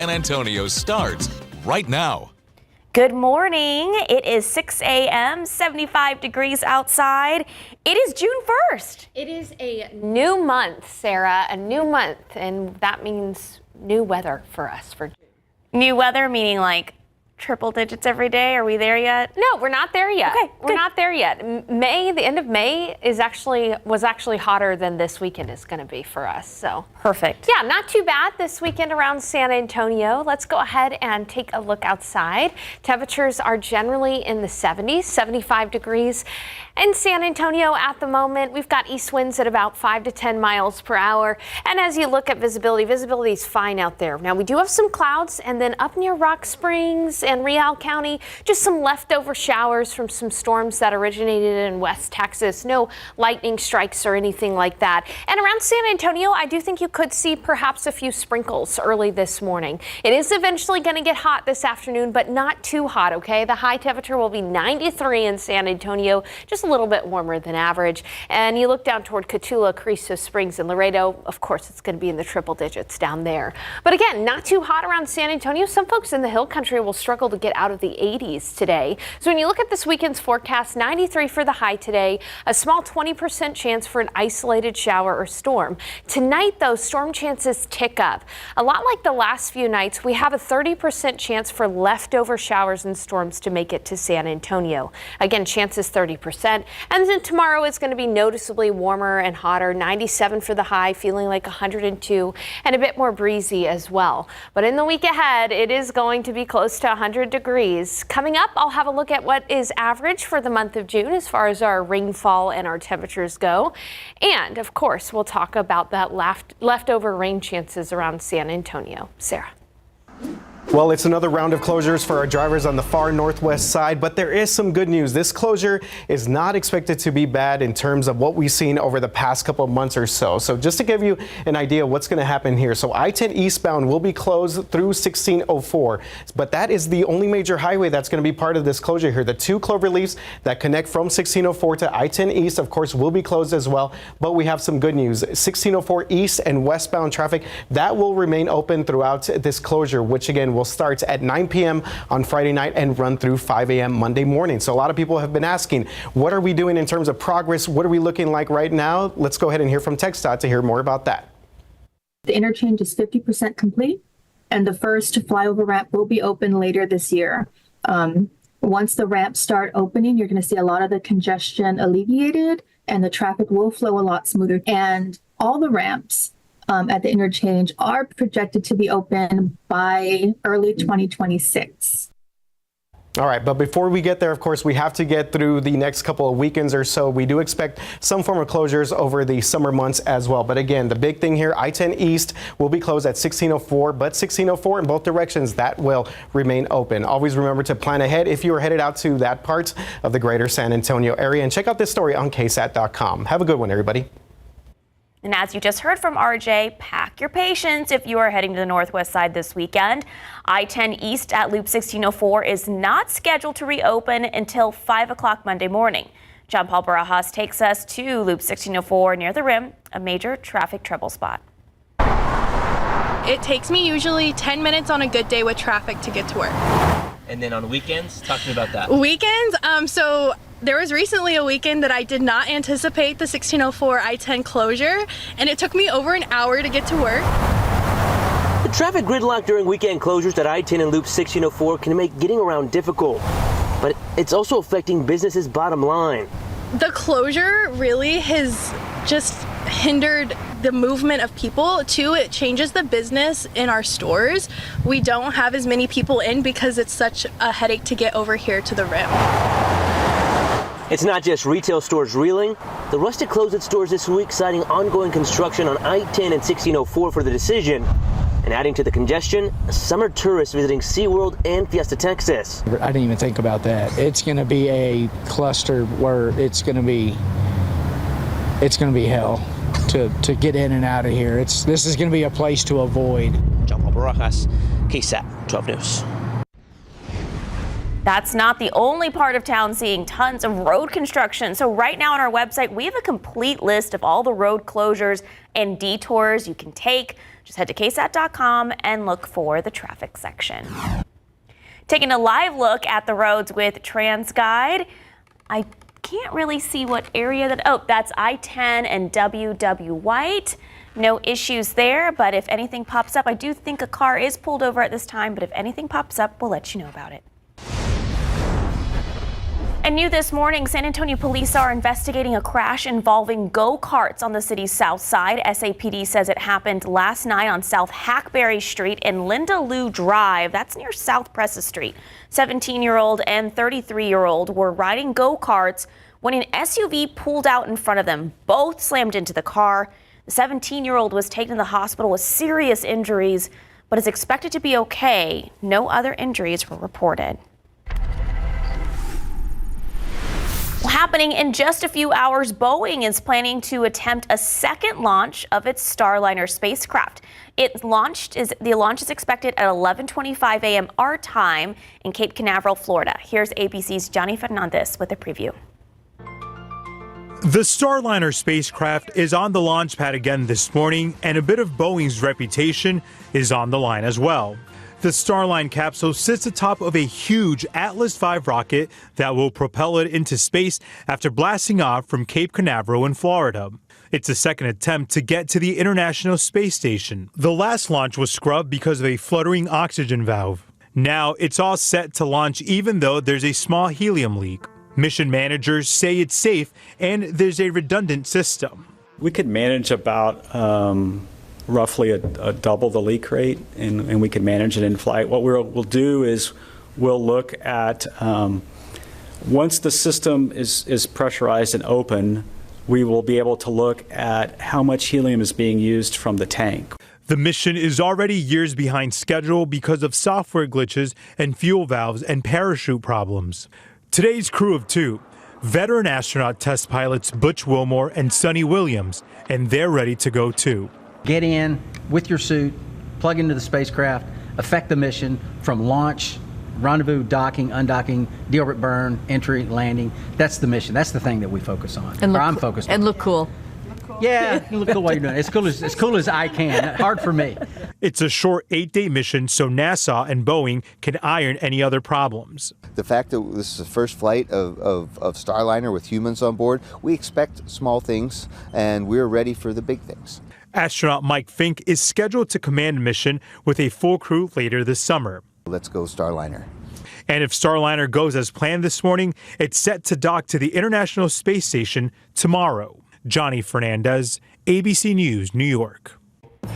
San Antonio starts right now. Good morning. It is 6 a.m., 75 degrees outside. It is June 1st. It is a new month, Sarah, a new month, and that means new weather for us for June. New weather meaning like triple digits every day. Are we there yet? No, we're not there yet. Okay, we're not there yet. May, the end of May was actually hotter than this weekend is going to be for us. So perfect. Yeah, not too bad this weekend around San Antonio. Let's go ahead and take a look outside. Temperatures are generally in the 70s, 75 degrees in San Antonio at the moment. We've got east winds at about 5 to 10 miles per hour. And as you look at visibility is fine out there. Now we do have some clouds, and then up near Rock Springs and Real County, just some leftover showers from some storms that originated in West Texas. No lightning strikes or anything like that. And around San Antonio, I do think you could see perhaps a few sprinkles early this morning. It is eventually going to get hot this afternoon, but not too hot, okay? The high temperature will be 93 in San Antonio, just a little bit warmer than average. And you look down toward Cotulla, Carrizo Springs, and Laredo, of course, it's going to be in the triple digits down there. But again, not too hot around San Antonio. Some folks in the hill country will struggle to get out of the 80s today. So when you look at this weekend's forecast, 93 for the high today, a small 20% chance for an isolated shower or storm. Tonight, though, storm chances tick up. A lot like the last few nights, we have a 30% chance for leftover showers and storms to make it to San Antonio. Again, chances 30%. And then tomorrow is going to be noticeably warmer and hotter, 97 for the high, feeling like 102, and a bit more breezy as well. But in the week ahead, it is going to be close to 100 degrees. Coming up, I'll have a look at what is average for the month of June as far as our rainfall and our temperatures go. And of course, we'll talk about that leftover rain chances around San Antonio. Sarah. Well, it's another round of closures for our drivers on the far northwest side, but there is some good news. This closure is not expected to be bad in terms of what we've seen over the past couple of months or so. So just to give you an idea of what's going to happen here. So I-10 eastbound will be closed through 1604, but that is the only major highway that's going to be part of this closure here. The two cloverleafs that connect from 1604 to I-10 east, of course, will be closed as well. But we have some good news. 1604 east and westbound traffic, that will remain open throughout this closure, which again will start at 9 p.m. on Friday night and run through 5 a.m. Monday morning. So a lot of people have been asking, what are we doing in terms of progress? What are we looking like right now? Let's go ahead and hear from TxDOT to hear more about that. The interchange is 50% complete, and the first flyover ramp will be open later this year. Once the ramps start opening, you're going to see a lot of the congestion alleviated, and the traffic will flow a lot smoother. And all the ramps at the interchange are projected to be open by early 2026. All right, but before we get there, of course, we have to get through the next couple of weekends or so. We do expect some form of closures over the summer months as well. But again, the big thing here, I-10 East will be closed at 1604, but 1604 in both directions, that will remain open. Always remember to plan ahead if you are headed out to that part of the greater San Antonio area. And check out this story on KSAT.com. Have a good one, everybody. And as you just heard from RJ, pack your patience if you are heading to the northwest side this weekend. I-10 East at Loop 1604 is not scheduled to reopen until 5 o'clock Monday morning. John Paul Barajas takes us to Loop 1604 near the rim, a major traffic trouble spot. It takes me usually 10 minutes on a good day with traffic to get to work. And then on weekends, talk to me about that. Weekends, so there was recently a weekend that I did not anticipate the 1604 I-10 closure, and it took me over an hour to get to work. The traffic gridlock during weekend closures at I-10 and Loop 1604 can make getting around difficult, but it's also affecting businesses' bottom line. The closure really has just hindered the movement of people. Too, it changes the business in our stores. We don't have as many people in because it's such a headache to get over here to the rim. It's not just retail stores reeling. The Rustic closed its stores this week, citing ongoing construction on I-10 and 1604 for the decision. And adding to the congestion, summer tourists visiting SeaWorld and Fiesta Texas. I didn't even think about that. It's going to be a cluster where it's going to be hell to get in and out of here. This is going to be a place to avoid. John Paul Barajas, KSAT 12 News. That's not the only part of town seeing tons of road construction. So right now on our website, we have a complete list of all the road closures and detours you can take. Just head to KSAT.com and look for the traffic section. Taking a live look at the roads with TransGuide. I can't really see what area that's I-10 and WW White. No issues there, but if anything pops up, I do think a car is pulled over at this time, but if anything pops up, we'll let you know about it. And new this morning, San Antonio police are investigating a crash involving go-karts on the city's south side. SAPD says it happened last night on South Hackberry Street and Linda Lou Drive. That's near South Presa Street. 17-year-old and 33-year-old were riding go-karts when an SUV pulled out in front of them. Both slammed into the car. The 17-year-old was taken to the hospital with serious injuries, but is expected to be okay. No other injuries were reported. Happening in just a few hours, Boeing is planning to attempt a second launch of its Starliner spacecraft. The launch is expected at 11:25 a.m. our time in Cape Canaveral, Florida. Here's ABC's Johnny Fernandez with a preview. The Starliner spacecraft is on the launch pad again this morning, and a bit of Boeing's reputation is on the line as well. The Starline capsule sits atop of a huge Atlas V rocket that will propel it into space after blasting off from Cape Canaveral in Florida. It's the second attempt to get to the International Space Station. The last launch was scrubbed because of a fluttering oxygen valve. Now it's all set to launch even though there's a small helium leak. Mission managers say it's safe and there's a redundant system. We could manage about roughly a double the leak rate, and we can manage it in flight. What we'll do is we'll look at, once the system is pressurized and open, we will be able to look at how much helium is being used from the tank. The mission is already years behind schedule because of software glitches and fuel valves and parachute problems. Today's crew of two, veteran astronaut test pilots Butch Wilmore and Sonny Williams, and they're ready to go too. Get in with your suit, plug into the spacecraft, affect the mission from launch, rendezvous, docking, undocking, deorbit burn, entry, landing. That's the mission. That's the thing that we focus on. And I'm focused on. And look cool. Yeah, you look cool while you're doing it. As cool as I can. Hard for me. It's a short 8-day mission so NASA and Boeing can iron any other problems. The fact that this is the first flight of Starliner with humans on board, we expect small things and we're ready for the big things. Astronaut Mike Fink is scheduled to command a mission with a full crew later this summer. Let's go Starliner. And if Starliner goes as planned this morning, it's set to dock to the International Space Station tomorrow. Johnny Fernandez, ABC News, New York.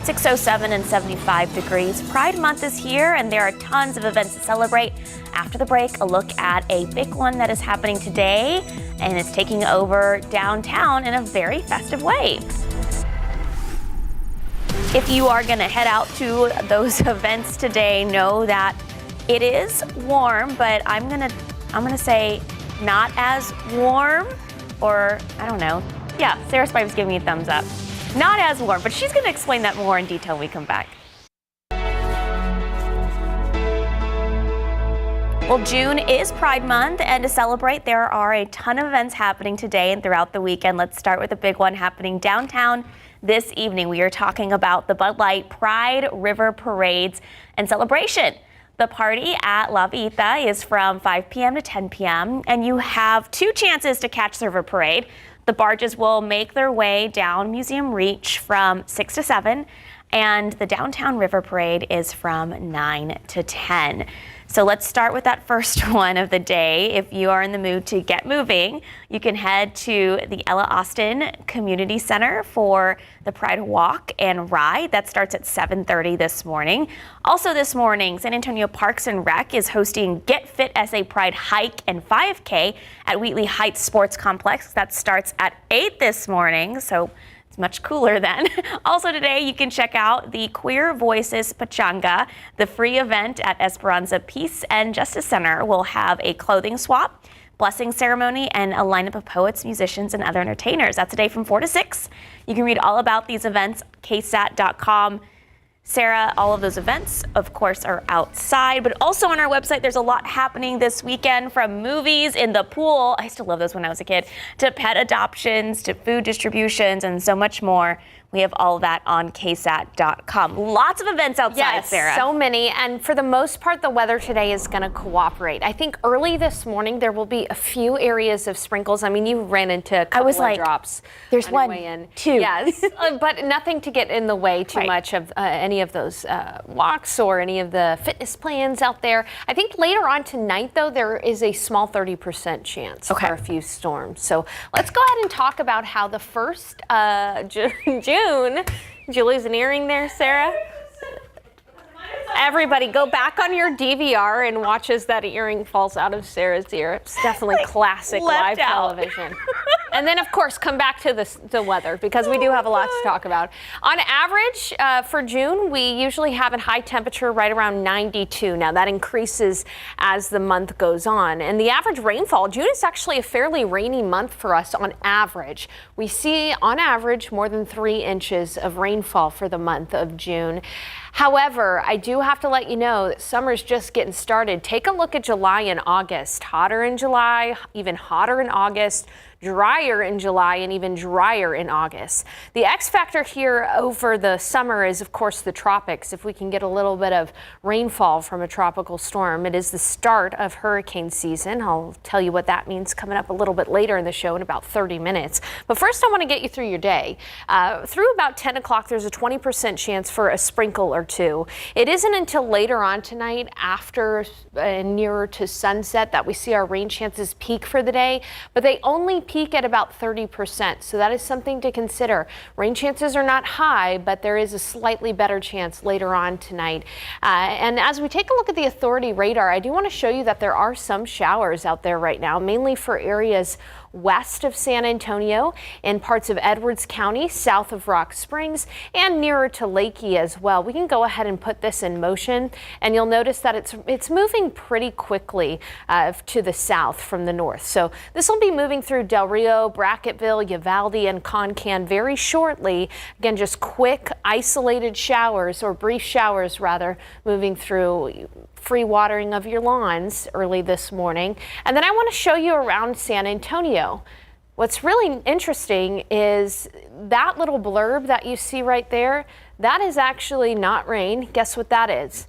6:07 and 75 degrees. Pride Month is here, and there are tons of events to celebrate. After the break, a look at a big one that is happening today, and it's taking over downtown in a very festive way. If you are going to head out to those events today, know that it is warm, but I'm gonna say not as warm, or I don't know. Yeah, Sarah Spive's giving me a thumbs up. Not as warm, but she's going to explain that more in detail when we come back. Well, June is Pride Month, and to celebrate, there are a ton of events happening today and throughout the weekend. Let's start with a big one happening downtown this evening. We are talking about the Bud Light Pride River Parades and celebration. The party at La Vita is from 5 p.m. to 10 p.m., and you have 2 chances to catch the river parade. The barges will make their way down Museum Reach from 6 to 7, and the Downtown River Parade is from 9 to 10. So let's start with that first one of the day. If you are in the mood to get moving, you can head to the Ella Austin Community Center for the Pride Walk and Ride. That starts at 7:30 this morning. Also this morning, San Antonio Parks and Rec is hosting Get Fit SA Pride Hike and 5K at Wheatley Heights Sports Complex. That starts at 8 this morning. So much cooler then. Also today, you can check out the Queer Voices Pachanga. The free event at Esperanza Peace and Justice Center will have a clothing swap, blessing ceremony, and a lineup of poets, musicians, and other entertainers. That's today from 4 to 6. You can read all about these events, KSAT.com. Sarah, all of those events, of course, are outside, but also on our website, there's a lot happening this weekend, from movies in the pool, I used to love those when I was a kid, to pet adoptions, to food distributions, and so much more. We have all of that on KSAT.com. Lots of events outside, yes, Sarah. So many, and for the most part, the weather today is going to cooperate. I think early this morning, there will be a few areas of sprinkles. I mean, you ran into a couple of drops. There's on one, your way in. two. Yes, but nothing to get in the way too much of any of those walks or any of the fitness plans out there. I think later on tonight, though, there is a small 30% chance for a few storms. So let's go ahead and talk about how the first June. Did you lose an earring there, Sarah? Everybody, go back on your DVR and watch as that earring falls out of Sarah's ear. It's definitely classic live television. And then, of course, come back to the weather, because we do have a lot to talk about. On average, for June, we usually have a high temperature right around 92. Now, that increases as the month goes on. And the average rainfall, June is actually a fairly rainy month for us on average. We see, on average, more than 3 inches of rainfall for the month of June. However, I do have to let you know that summer's just getting started. Take a look at July and August. Hotter in July, even hotter in August, drier in July, and even drier in August. The X factor here over the summer is, of course, the tropics. If we can get a little bit of rainfall from a tropical storm, it is the start of hurricane season. I'll tell you what that means coming up a little bit later in the show in about 30 minutes. But first, I want to get you through your day. Through about 10 o'clock, there's a 20% chance for a sprinkle or two. It isn't until later on tonight, after nearer to sunset, that we see our rain chances peak for the day, but they only peak at about 30%, so that is something to consider. Rain chances are not high, but there is a slightly better chance later on tonight. And as we take a look at the authority radar, I do want to show you that there are some showers out there right now, mainly for areas west of San Antonio, in parts of Edwards County, south of Rock Springs, and nearer to Lakey as well. We can go ahead and put this in motion, and you'll notice that it's moving pretty quickly to the south from the north. So this will be moving through Del Rio, Brackettville, Uvalde, and Concan very shortly. Again, just quick, isolated showers, or brief showers rather, moving through. Free watering of your lawns early this morning. And then I want to show you around San Antonio. What's really interesting is that little blurb that you see right there, that is actually not rain. Guess what that is?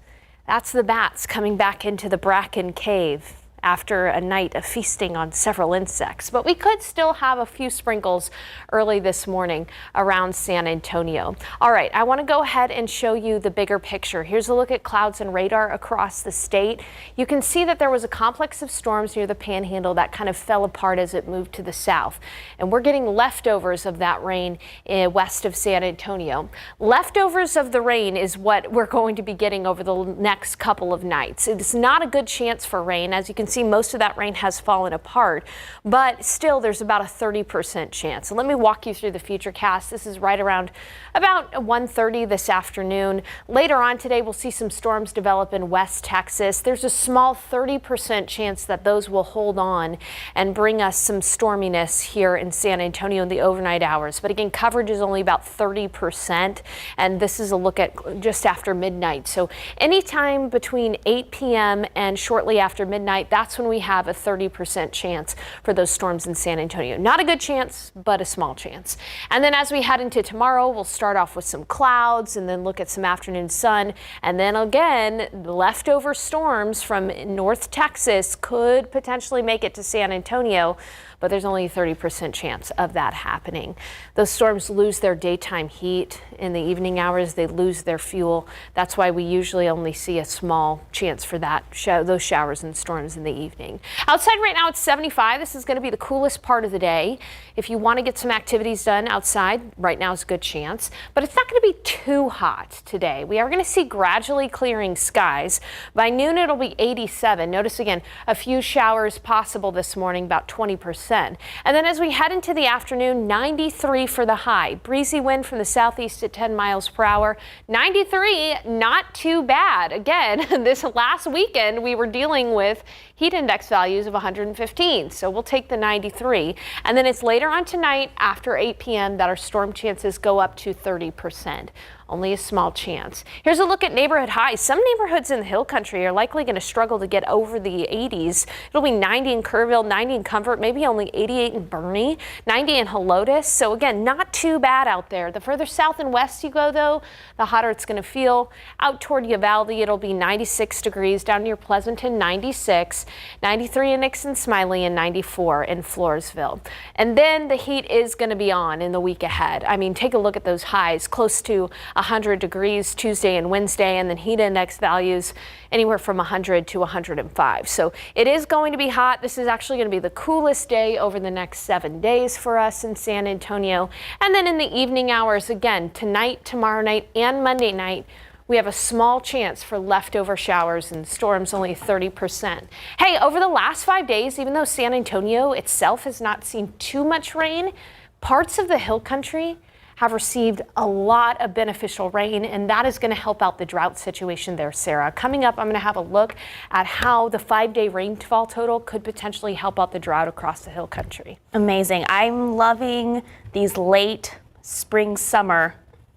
That's the bats coming back into the Bracken Cave after a night of feasting on several insects. But we could still have a few sprinkles early this morning around San Antonio. All right, I want to go ahead and show you the bigger picture. Here's a look at clouds and radar across the state. You can see that there was a complex of storms near the Panhandle that kind of fell apart as it moved to the south. And we're getting leftovers of that rain west of San Antonio. Leftovers of the rain is what we're going to be getting over the next couple of nights. It's not a good chance for rain. As you can see, most of that rain has fallen apart, but still there's about a 30% chance. So let me walk you through the futurecast. This is right around about 1:30 this afternoon. Later on today, we'll see some storms develop in West Texas. There's a small 30% chance that those will hold on and bring us some storminess here in San Antonio in the overnight hours. But again, coverage is only about 30%, and this is a look at just after midnight. So anytime between 8 p.m. and shortly after midnight, that's when we have a 30% chance for those storms in San Antonio. Not a good chance, but a small chance. And then as we head into tomorrow, we'll start off with some clouds and then look at some afternoon sun. And then again, leftover storms from North Texas could potentially make it to San Antonio, but there's only a 30% chance of that happening. Those storms lose their daytime heat. In the evening hours, they lose their fuel. That's why we usually only see a small chance for that those showers and storms in the evening. Outside right now, it's 75. This is going to be the coolest part of the day. If you want to get some activities done outside, right now is a good chance, but it's not going to be too hot today. We are going to see gradually clearing skies. By noon, it'll be 87. Notice again, a few showers possible this morning, about 20%. And then as we head into the afternoon, 93 for the high. Breezy wind from the southeast at 10 miles per hour. 93, not too bad. Again, this last weekend, we were dealing with heat index values of 115. So we'll take the 93. And then it's later on tonight after 8 p.m. that our storm chances go up to 30%. only a small chance. Here's a look at neighborhood highs. Some neighborhoods in the Hill Country are likely going to struggle to get over the 80s. It'll be 90 in Kerrville, 90 in Comfort, maybe only 88 in Bernie, 90 in Helotes. So again, not too bad out there. The further south and west you go, though, the hotter it's going to feel. Out toward Uvalde, it'll be 96 degrees. Down near Pleasanton, 96, 93 in Nixon Smiley, and 94 in Floresville. And then the heat is going to be on in the week ahead. I mean, take a look at those highs, close to 100 degrees Tuesday and Wednesday, and then heat index values anywhere from 100 to 105. So it is going to be hot. This is actually going to be the coolest day over the next 7 days for us in San Antonio. And then in the evening hours, again, tonight, tomorrow night, and Monday night, we have a small chance for leftover showers and storms, only 30%. Hey, over the last 5 days, even though San Antonio itself has not seen too much rain, parts of the Hill Country have received a lot of beneficial rain, and that is going to help out the drought situation there, Sarah. Coming up, I'm going to have a look at how the 5-day rainfall total could potentially help out the drought across the Hill Country. Amazing. I'm loving these late spring, summer.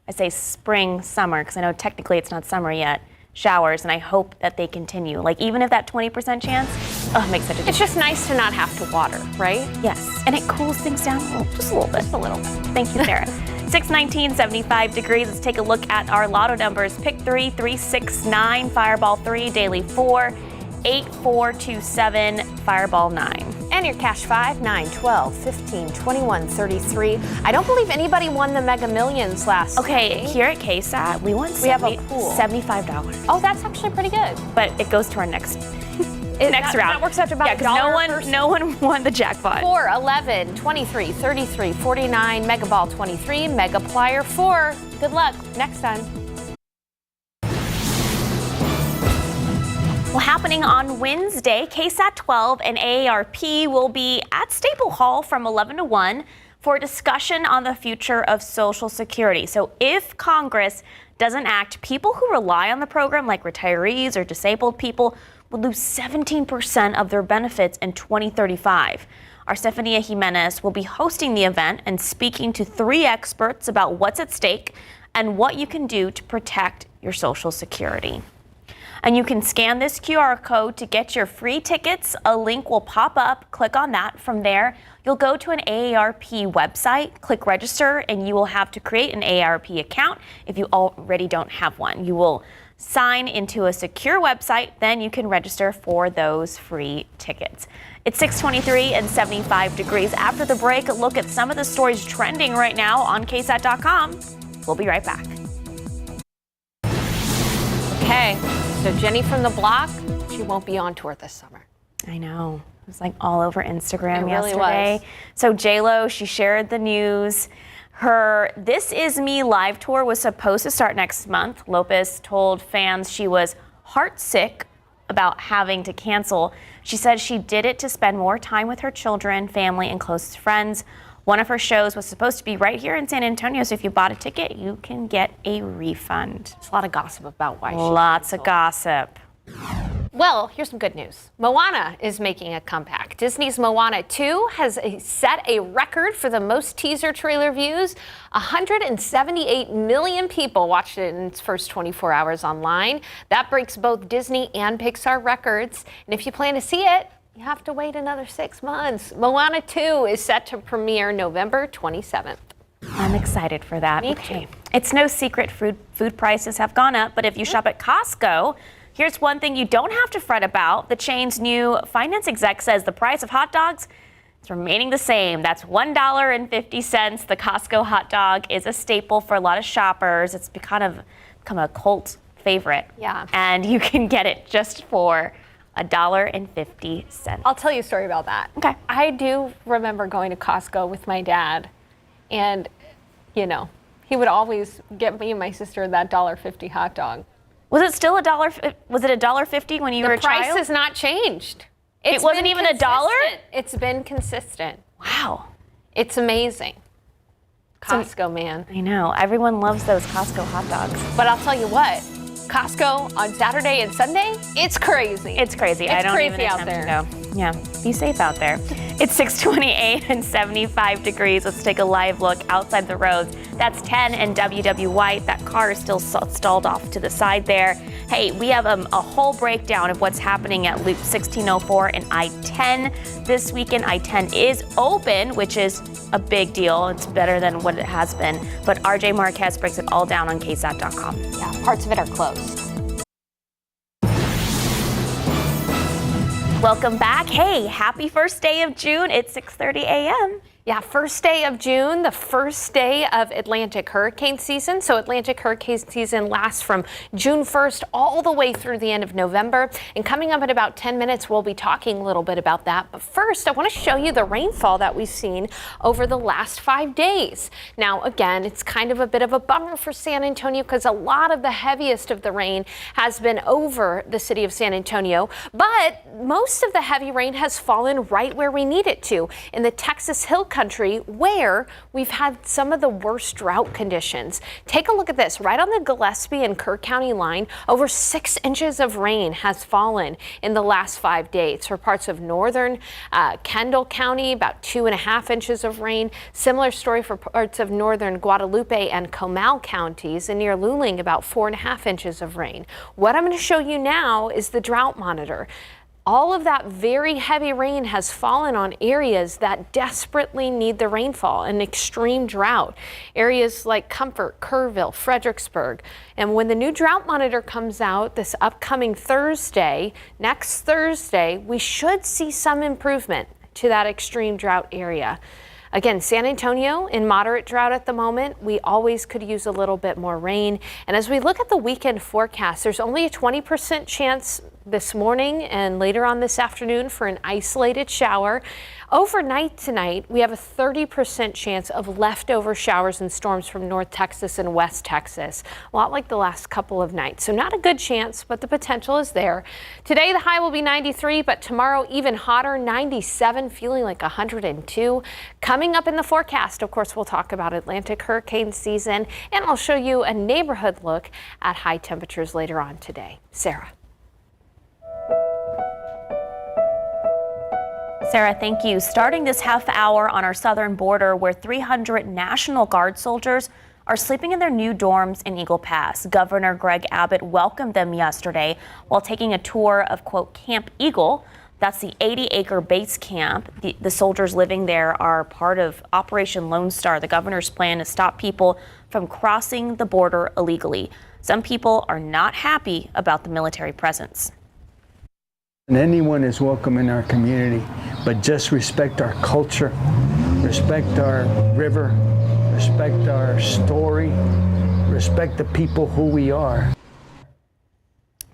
I say spring, summer, because I know technically it's not summer yet, showers, and I hope that they continue. Like, even if that 20% chance, it makes such a difference. It's just nice to not have to water, right? Yes, and it cools things down just a little bit. Thank you, Sarah. 619, 75 degrees. Let's take a look at our lotto numbers. Pick 3, 369, Fireball 3, Daily 4, 8427, Fireball 9. And your cash 5, 9, 12, 15, 21, 33. I don't believe anybody won the Mega Millions last night. Okay, here at KSAT, we won have a pool. $75. Oh, that's actually pretty good. But it goes to our next round. That works out to about no one won the jackpot. 4, 11, 23, 33, 49, Mega Ball 23, Mega Plier 4. Good luck next time. Well, happening on Wednesday, KSAT 12 and AARP will be at Staple Hall from 11 to 1 for a discussion on the future of Social Security. So if Congress doesn't act, people who rely on the program, like retirees or disabled people, will lose 17% of their benefits in 2035. Our Stephania Jimenez will be hosting the event and speaking to 3 experts about what's at stake and what you can do to protect your Social Security. And you can scan this QR code to get your free tickets. A link will pop up. Click on that. From there, you'll go to an AARP website, click register, and you will have to create an AARP account if you already don't have one. You will sign into a secure website, then you can register for those free tickets. It's 6:23 and 75 degrees. After the break, a look at some of the stories trending right now on KSAT.com. We'll be right back. Okay. So Jenny from the block, she won't be on tour this summer. I know. It was like all over Instagram It really yesterday. was. So J-Lo, she shared the news. Her This Is Me live tour was supposed to start next month. Lopez told fans she was heartsick about having to cancel. She said she did it to spend more time with her children, family, and close friends. One of her shows was supposed to be right here in San Antonio, so if you bought a ticket, you can get a refund. There's a lot of gossip about why she Lots of gossip. Well, here's some good news. Moana is making a comeback. Disney's Moana 2 has set a record for the most teaser trailer views. 178 million people watched it in its first 24 hours online. That breaks both Disney and Pixar records. And if you plan to see it, you have to wait another 6 months. Moana 2 is set to premiere November 27th. I'm excited for that. Me too. It's no secret food prices have gone up, but if you shop at Costco, here's one thing you don't have to fret about. The chain's new finance exec says the price of hot dogs is remaining the same. That's $1.50. The Costco hot dog is a staple for a lot of shoppers. It's become a cult favorite. Yeah. And you can get it just for $1.50. I'll tell you a story about that. Okay. I do remember going to Costco with my dad, and, he would always get me and my sister that $1.50 hot dog. Was it still was it $1.50 when you were a child? The price has not changed. It wasn't even $1? It's been consistent. Wow. It's amazing. Costco, man. I know. Everyone loves those Costco hot dogs. But I'll tell you what, Costco on Saturday and Sunday, it's crazy. It's crazy. It's I don't crazy even out attempt there. to go. Yeah. Be safe out there. It's 6:28 and 75 degrees. Let's take a live look outside the roads. That's 10 and WW White. That car is still stalled off to the side there. Hey, we have a whole breakdown of what's happening at Loop 1604 and I-10. This weekend, I-10 is open, which is a big deal. It's better than what it has been. But RJ Marquez breaks it all down on KSAT.com. Yeah, parts of it are closed. Welcome back. Hey, happy first day of June. It's 6:30 a.m. Yeah, first day of June, the first day of Atlantic hurricane season. So Atlantic hurricane season lasts from June 1st all the way through the end of November. And coming up in about 10 minutes, we'll be talking a little bit about that. But first, I want to show you the rainfall that we've seen over the last 5 days. Now, again, it's kind of a bit of a bummer for San Antonio because a lot of the heaviest of the rain has been over the city of San Antonio. But most of the heavy rain has fallen right where we need it to, in the Texas Hill Country, where we've had some of the worst drought conditions. Take a look at this. Right on the Gillespie and Kerr County line, over 6 inches of rain has fallen in the last 5 days. For parts of northern Kendall County, about 2.5 inches of rain. Similar story for parts of northern Guadalupe and Comal counties, and near Luling, about 4.5 inches of rain. What I'm going to show you now is the drought monitor. All of that very heavy rain has fallen on areas that desperately need the rainfall, an extreme drought. Areas like Comfort, Kerrville, Fredericksburg. And when the new drought monitor comes out this upcoming Thursday, next Thursday, we should see some improvement to that extreme drought area. Again, San Antonio in moderate drought at the moment. We always could use a little bit more rain. And as we look at the weekend forecast, there's only a 20% chance this morning and later on this afternoon for an isolated shower. Overnight tonight, we have a 30% chance of leftover showers and storms from North Texas and West Texas, a lot like the last couple of nights. So not a good chance, but the potential is there. Today, the high will be 93, but tomorrow even hotter, 97, feeling like 102. Coming up in the forecast, of course, we'll talk about Atlantic hurricane season, and I'll show you a neighborhood look at high temperatures later on today. Sarah. Sarah, thank you. Starting this half hour on our southern border, where 300 National Guard soldiers are sleeping in their new dorms in Eagle Pass. Governor Greg Abbott welcomed them yesterday while taking a tour of, quote, Camp Eagle. That's the 80-acre base camp. The soldiers living there are part of Operation Lone Star, the governor's plan to stop people from crossing the border illegally. Some people are not happy about the military presence. And anyone is welcome in our community, but just respect our culture, respect our river, respect our story, respect the people who we are.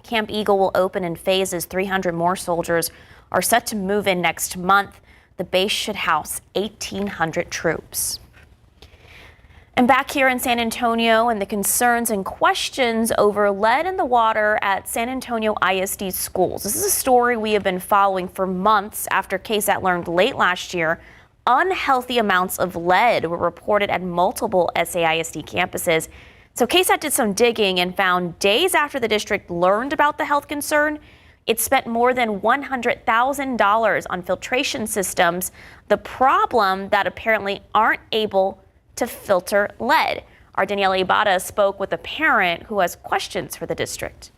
Camp Eagle will open in phases. 300 more soldiers are set to move in next month. The base should house 1,800 troops. And back here in San Antonio, and the concerns and questions over lead in the water at San Antonio ISD schools. This is a story we have been following for months after KSAT learned late last year unhealthy amounts of lead were reported at multiple SAISD campuses. So KSAT did some digging and found days after the district learned about the health concern, it spent more than $100,000 on filtration systems. The problem that apparently aren't able to filter lead. Our Danielle Ibata spoke with a parent who has questions for the district.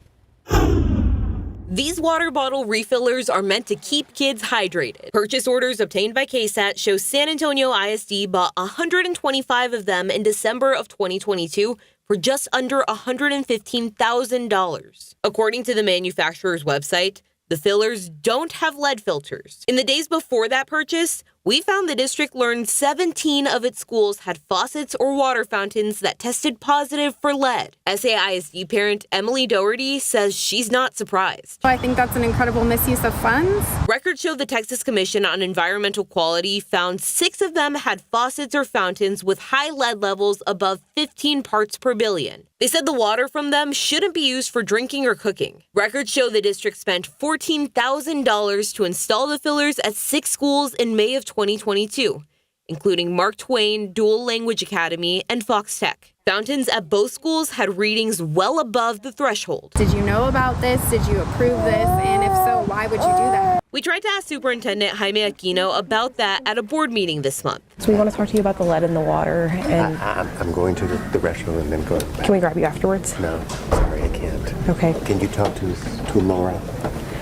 These water bottle refillers are meant to keep kids hydrated. Purchase orders obtained by KSAT show San Antonio ISD bought 125 of them in December of 2022 for just under $115,000. According to the manufacturer's website, the fillers don't have lead filters. In the days before that purchase, we found the district learned 17 of its schools had faucets or water fountains that tested positive for lead. SAISD parent Emily Doherty says she's not surprised. I think that's an incredible misuse of funds. Records show the Texas Commission on Environmental Quality found 6 of them had faucets or fountains with high lead levels above 15 parts per billion. They said the water from them shouldn't be used for drinking or cooking. Records show the district spent $14,000 to install the fillers at 6 schools in May of 2022, including Mark Twain Dual Language Academy and Fox Tech. Fountains at both schools had readings well above the threshold. Did you know about this? Did you approve this? And if so, why would you do that? We tried to ask Superintendent Jaime Aquino about that at a board meeting this month. So we want to talk to you about the lead in the water. And I'm going to the restroom and then go back. Can we grab you afterwards? No, sorry, I can't. Okay. Can you talk to Laura?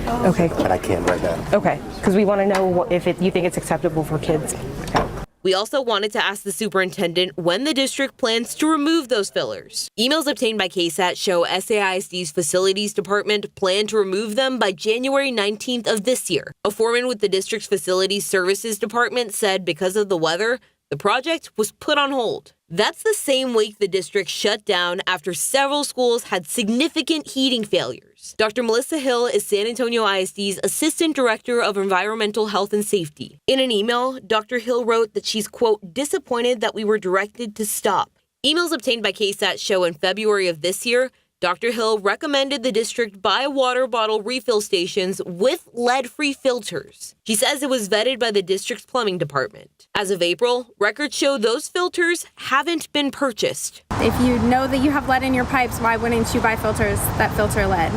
Okay. But I can't right now. Okay, because we want to know if you think it's acceptable for kids. Okay. We also wanted to ask the superintendent when the district plans to remove those fillers. Emails obtained by KSAT show SAISD's facilities department plan to remove them by January 19th of this year. A foreman with the district's facilities services department said because of the weather, the project was put on hold. That's the same week the district shut down after several schools had significant heating failures. Dr. Melissa Hill is San Antonio ISD's Assistant Director of Environmental Health and Safety. In an email, Dr. Hill wrote that she's, quote, disappointed that we were directed to stop. Emails obtained by KSAT show in February of this year, Dr. Hill recommended the district buy water bottle refill stations with lead-free filters. She says it was vetted by the district's plumbing department. As of April, records show those filters haven't been purchased. If you know that you have lead in your pipes, why wouldn't you buy filters that filter lead?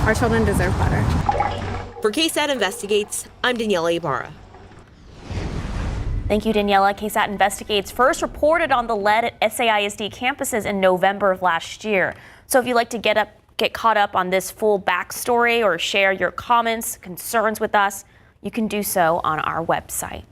Our children deserve better. For KSAT Investigates, I'm Daniela Ibarra. Thank you, Daniela. KSAT Investigates first reported on the lead at SAISD campuses in November of last year. So if you'd like to get caught up on this full backstory or share your comments, concerns with us, you can do so on our website.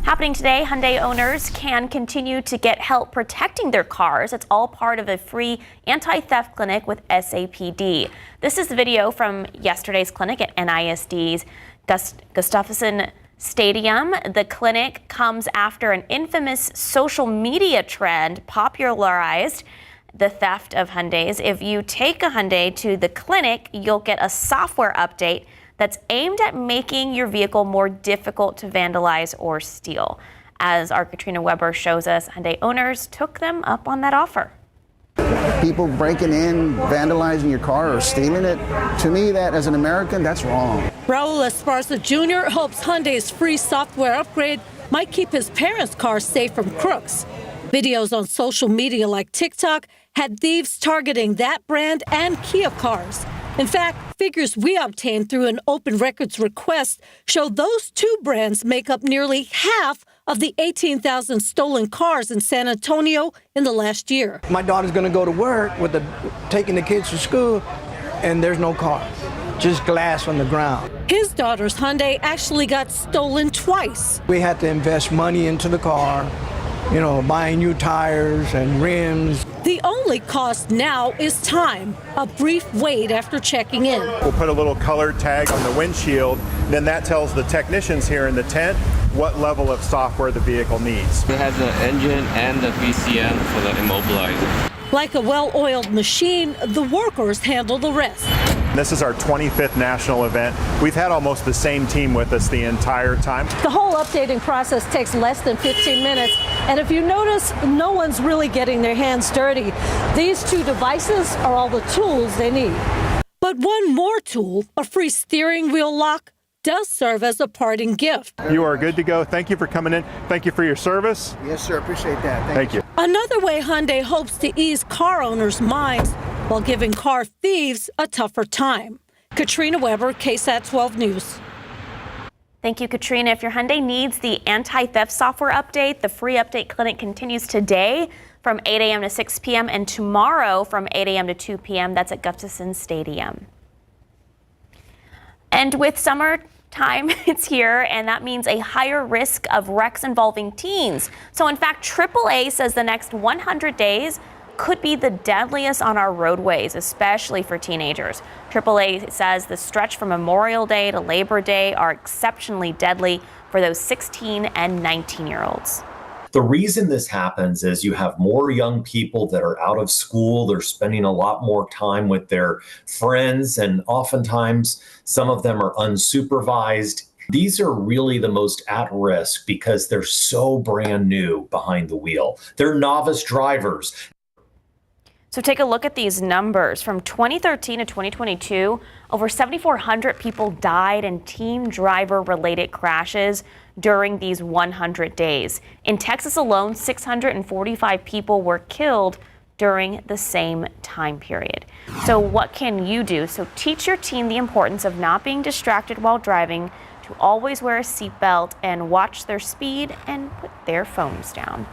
Happening today, Hyundai owners can continue to get help protecting their cars. It's all part of a free anti-theft clinic with SAPD. This is the video from yesterday's clinic at NISD's Gustafson Stadium. The clinic comes after an infamous social media trend popularized the theft of Hyundais. If you take a Hyundai to the clinic, you'll get a software update that's aimed at making your vehicle more difficult to vandalize or steal. As our Katrina Weber shows us, Hyundai owners took them up on that offer. People breaking in, vandalizing your car or stealing it, to me, that as an American, that's wrong. Raul Esparza Jr. hopes Hyundai's free software upgrade might keep his parents' car safe from crooks. Videos on social media like TikTok had thieves targeting that brand and Kia cars. In fact, figures we obtained through an open records request show those two brands make up nearly half of the 18,000 stolen cars in San Antonio in the last year. My daughter's going to go to work taking the kids to school, and there's no car, just glass on the ground. His daughter's Hyundai actually got stolen twice. We had to invest money into the car, buying new tires and rims. The only cost now is time, a brief wait after checking in. We'll put a little color tag on the windshield, then that tells the technicians here in the tent what level of software the vehicle needs. It has the engine and the VCM for the immobilizer. Like a well-oiled machine, the workers handle the rest. This is our 25th national event. We've had almost the same team with us the entire time. The whole updating process takes less than 15 minutes. And if you notice, no one's really getting their hands dirty. These two devices are all the tools they need. But one more tool, a free steering wheel lock, does serve as a parting gift. You are good to go. Thank you for coming in. Thank you for your service. Yes, sir. Appreciate that. Thank you. Another way Hyundai hopes to ease car owners' minds while giving car thieves a tougher time. Katrina Weber, KSAT 12 News. Thank you, Katrina. If your Hyundai needs the anti-theft software update, the free update clinic continues today from 8 a.m. to 6 p.m. and tomorrow from 8 a.m. to 2 p.m. That's at Gustafson Stadium. And with summertime, it's here, and that means a higher risk of wrecks involving teens. So in fact, AAA says the next 100 days could be the deadliest on our roadways, especially for teenagers. AAA says the stretch from Memorial Day to Labor Day are exceptionally deadly for those 16 and 19-year-olds. The reason this happens is you have more young people that are out of school. They're spending a lot more time with their friends, and oftentimes some of them are unsupervised. These are really the most at risk because they're so brand new behind the wheel. They're novice drivers. So take a look at these numbers. From 2013 to 2022, over 7,400 people died in teen driver-related crashes during these 100 days. In Texas alone, 645 people were killed during the same time period. So what can you do? So teach your teen the importance of not being distracted while driving, to always wear a seatbelt and watch their speed and put their phones down.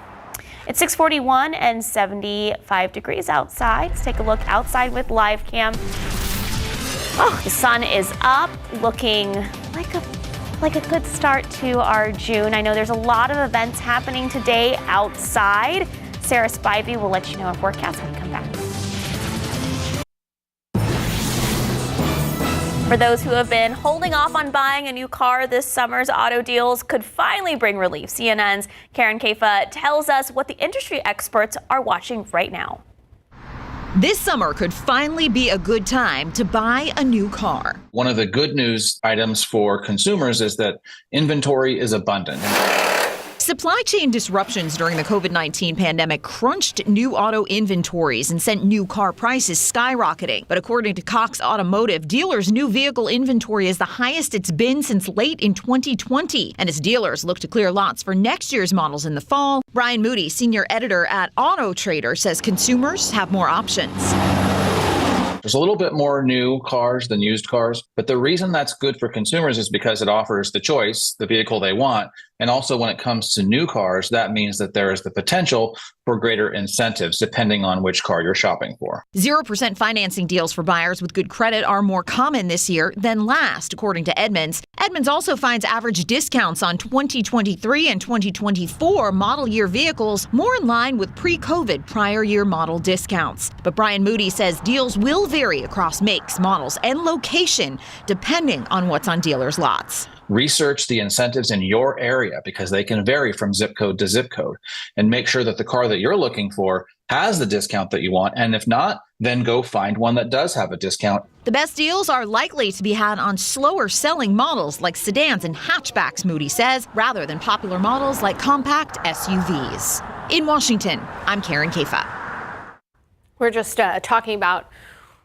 It's 6:41 and 75 degrees outside. Let's take a look outside with live cam. Oh, the sun is up, looking like a good start to our June. I know there's a lot of events happening today outside. Sarah Spivey will let you know our forecast when we come back. For those who have been holding off on buying a new car, this summer's auto deals could finally bring relief. CNN's Karen Kaifa tells us what the industry experts are watching right now. This summer could finally be a good time to buy a new car. One of the good news items for consumers is that inventory is abundant. Supply chain disruptions during the COVID-19 pandemic crunched new auto inventories and sent new car prices skyrocketing. But according to Cox Automotive, dealers' new vehicle inventory is the highest it's been since late in 2020. And as dealers look to clear lots for next year's models in the fall, Brian Moody, senior editor at Auto Trader, says consumers have more options. There's a little bit more new cars than used cars, but the reason that's good for consumers is because it offers the choice, the vehicle they want. And also when it comes to new cars, that means that there is the potential for greater incentives depending on which car you're shopping for. 0% financing deals for buyers with good credit are more common this year than last, according to Edmunds. Edmunds also finds average discounts on 2023 and 2024 model year vehicles more in line with pre-COVID prior year model discounts. But Brian Moody says deals will vary across makes, models, and location depending on what's on dealers' lots. Research the incentives in your area because they can vary from zip code to zip code, and make sure that the car that you're looking for has the discount that you want. And if not, then go find one that does have a discount. The best deals are likely to be had on slower selling models like sedans and hatchbacks, Moody says, rather than popular models like compact SUVs. In Washington, I'm Karen Kaifa. We're just talking about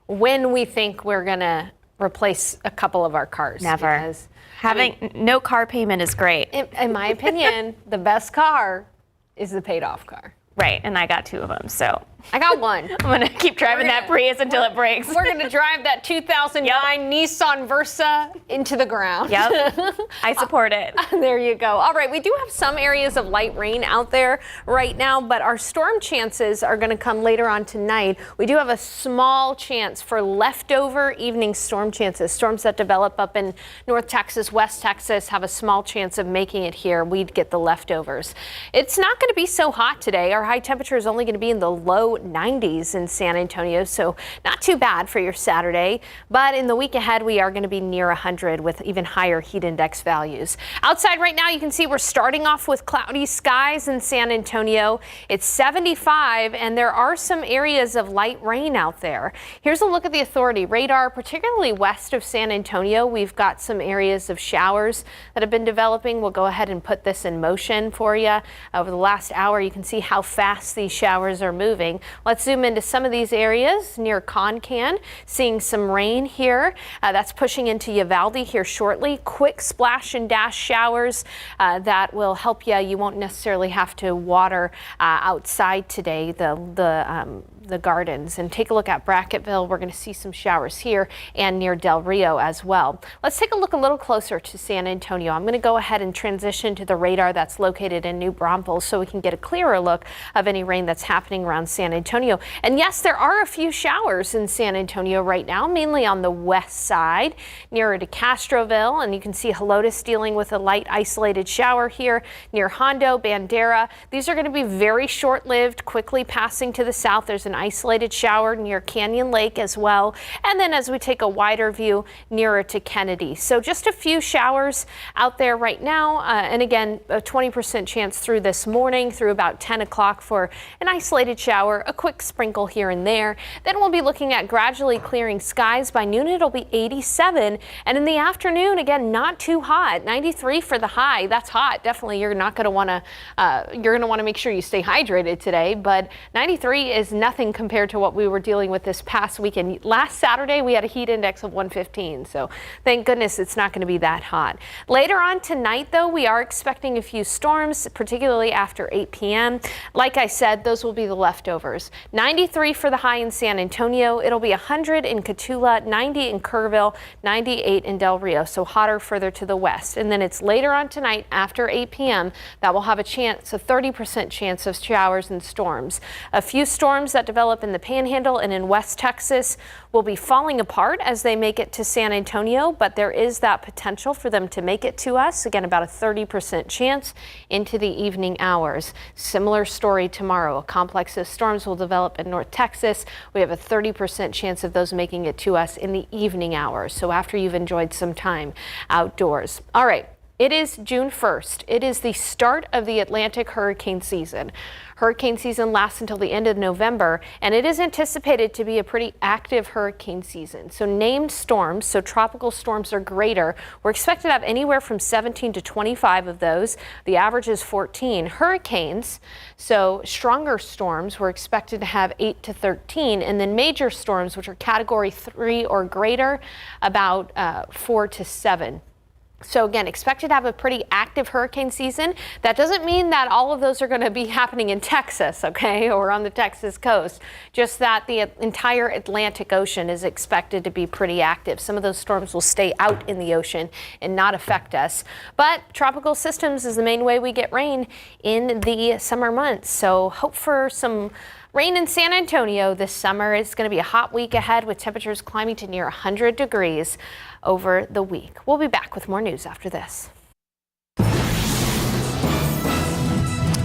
when we think we're going to replace a couple of our cars. Never. Having no car payment is great. In my opinion, the best car is the paid off car. Right, and I got 2 of them, so. I got one. I'm gonna keep driving that Prius until it breaks. We're gonna drive that 2009 Nissan Versa into the ground. Yep, I support it. There you go. All right, we do have some areas of light rain out there right now, but our storm chances are gonna come later on tonight. We do have a small chance for leftover evening storm chances. Storms that develop up in North Texas, West Texas have a small chance of making it here. We'd get the leftovers. It's not gonna be so hot today. Our high temperature is only gonna be in the low 90s in San Antonio, so not too bad for your Saturday. But in the week ahead, we are going to be near 100 with even higher heat index values. Outside right now, you can see we're starting off with cloudy skies in San Antonio. It's 75, and there are some areas of light rain out there. Here's a look at the Authority radar, particularly west of San Antonio. We've got some areas of showers that have been developing. We'll go ahead and put this in motion for you. Over the last hour, you can see how fast these showers are moving. Let's zoom into some of these areas near Concan. Seeing some rain here. That's pushing into Uvalde here shortly. Quick splash and dash showers that will help you. You won't necessarily have to water outside today, the gardens. And take a look at Bracketville. We're going to see some showers here and near Del Rio as well. Let's take a look a little closer to San Antonio. I'm going to go ahead and transition to the radar that's located in New Braunfels so we can get a clearer look of any rain that's happening around San Antonio. And yes, there are a few showers in San Antonio right now, mainly on the west side nearer to Castroville. And you can see Helotes dealing with a light isolated shower here near Hondo, Bandera. These are going to be very short-lived, quickly passing to the south. There's an isolated shower near Canyon Lake as well. And then as we take a wider view nearer to Kennedy. So just a few showers out there right now. And again, a 20% chance through this morning through about 10 o'clock for an isolated shower, a quick sprinkle here and there. Then we'll be looking at gradually clearing skies. By noon, it'll be 87. And in the afternoon, again, not too hot. 93 for the high. That's hot. Definitely, you're not going to want to, you're going to want to make sure you stay hydrated today. But 93 is nothing nothing compared to what we were dealing with this past weekend. Last Saturday, we had a heat index of 115, so thank goodness it's not going to be that hot. Later on tonight, though, we are expecting a few storms, particularly after 8 p.m. Like I said, those will be the leftovers. 93 for the high in San Antonio. It'll be 100 in Cotulla, 90 in Kerrville, 98 in Del Rio, so hotter further to the west. And then it's later on tonight after 8 p.m. that will have a 30% chance of showers and storms. A few storms that develop in the Panhandle and in West Texas will be falling apart as they make it to San Antonio, but there is that potential for them to make it to us. Again, about a 30% chance into the evening hours. Similar story tomorrow. A complex of storms will develop in North Texas. We have a 30% chance of those making it to us in the evening hours. So after you've enjoyed some time outdoors. All right. It is June 1st. It is the start of the Atlantic hurricane season. Hurricane season lasts until the end of November, and it is anticipated to be a pretty active hurricane season. So named storms, so tropical storms or greater, we're expected to have anywhere from 17 to 25 of those. The average is 14. Hurricanes, so stronger storms, we're expected to have 8 to 13, and then major storms, which are category 3 or greater, about 4 to 7. So again, expected to have a pretty active hurricane season. That doesn't mean that all of those are going to be happening in Texas, okay, or on the Texas coast. Just that the entire Atlantic Ocean is expected to be pretty active. Some of those storms will stay out in the ocean and not affect us. But tropical systems is the main way we get rain in the summer months. So hope for some rain in San Antonio this summer. It's going to be a hot week ahead with temperatures climbing to near 100 degrees over the week. We'll be back with more news after this.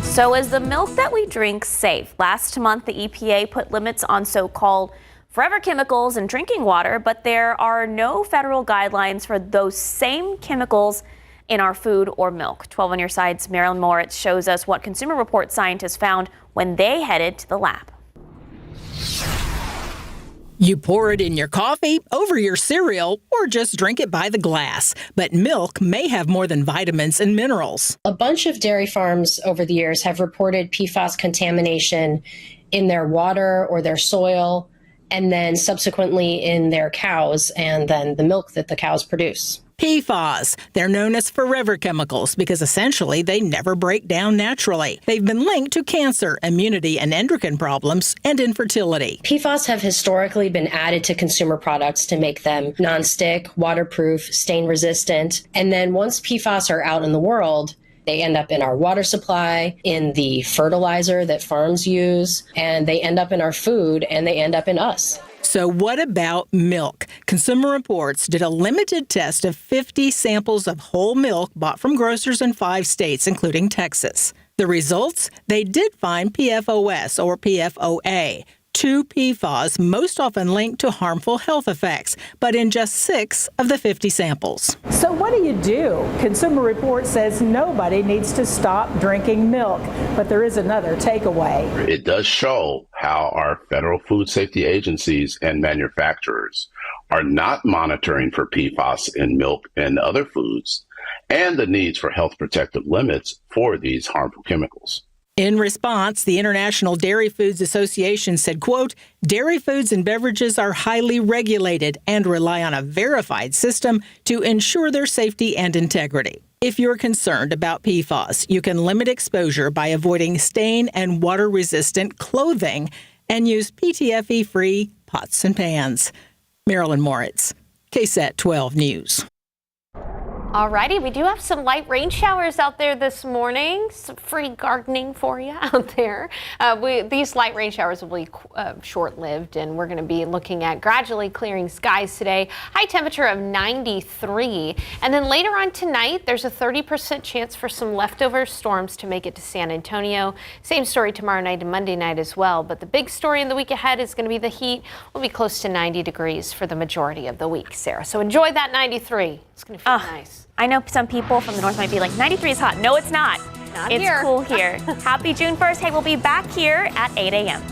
So is the milk that we drink safe? Last month, the EPA put limits on so-called forever chemicals in drinking water, but there are no federal guidelines for those same chemicals in our food or milk. 12 on your side's Marilyn Moritz shows us what Consumer Reports scientists found when they headed to the lab. You pour it in your coffee, over your cereal, or just drink it by the glass. But milk may have more than vitamins and minerals. A bunch of dairy farms over the years have reported PFAS contamination in their water or their soil, and then subsequently in their cows and then the milk that the cows produce. PFAS. They're known as forever chemicals because essentially they never break down naturally. They've been linked to cancer, immunity, and endocrine problems, and infertility. PFAS have historically been added to consumer products to make them nonstick, waterproof, stain resistant. And then once PFAS are out in the world, they end up in our water supply, in the fertilizer that farms use, and they end up in our food, and they end up in us. So what about milk? Consumer Reports did a limited test of 50 samples of whole milk bought from grocers in 5 states, including Texas. The results? They did find PFOS or PFOA, 2 PFAS most often linked to harmful health effects, but in just 6 of the 50 samples. So what do? Consumer Reports says nobody needs to stop drinking milk, but there is another takeaway. It does show how our federal food safety agencies and manufacturers are not monitoring for PFAS in milk and other foods, and the needs for health protective limits for these harmful chemicals. In response, the International Dairy Foods Association said, quote, dairy foods and beverages are highly regulated and rely on a verified system to ensure their safety and integrity. If you're concerned about PFAS, you can limit exposure by avoiding stain and water-resistant clothing and use PTFE-free pots and pans. Marilyn Moritz, KSAT 12 News. Alrighty, we do have some light rain showers out there this morning. Some free gardening for you out there. These light rain showers will be short-lived, and we're going to be looking at gradually clearing skies today. High temperature of 93. And then later on tonight, there's a 30% chance for some leftover storms to make it to San Antonio. Same story tomorrow night and Monday night as well. But the big story in the week ahead is going to be the heat. We'll be close to 90 degrees for the majority of the week, Sarah. So enjoy that 93. It's going to feel nice. I know some people from the north might be like, 93 is hot. No, it's not. It's cool here. Happy June 1st. Hey, we'll be back here at 8 a.m.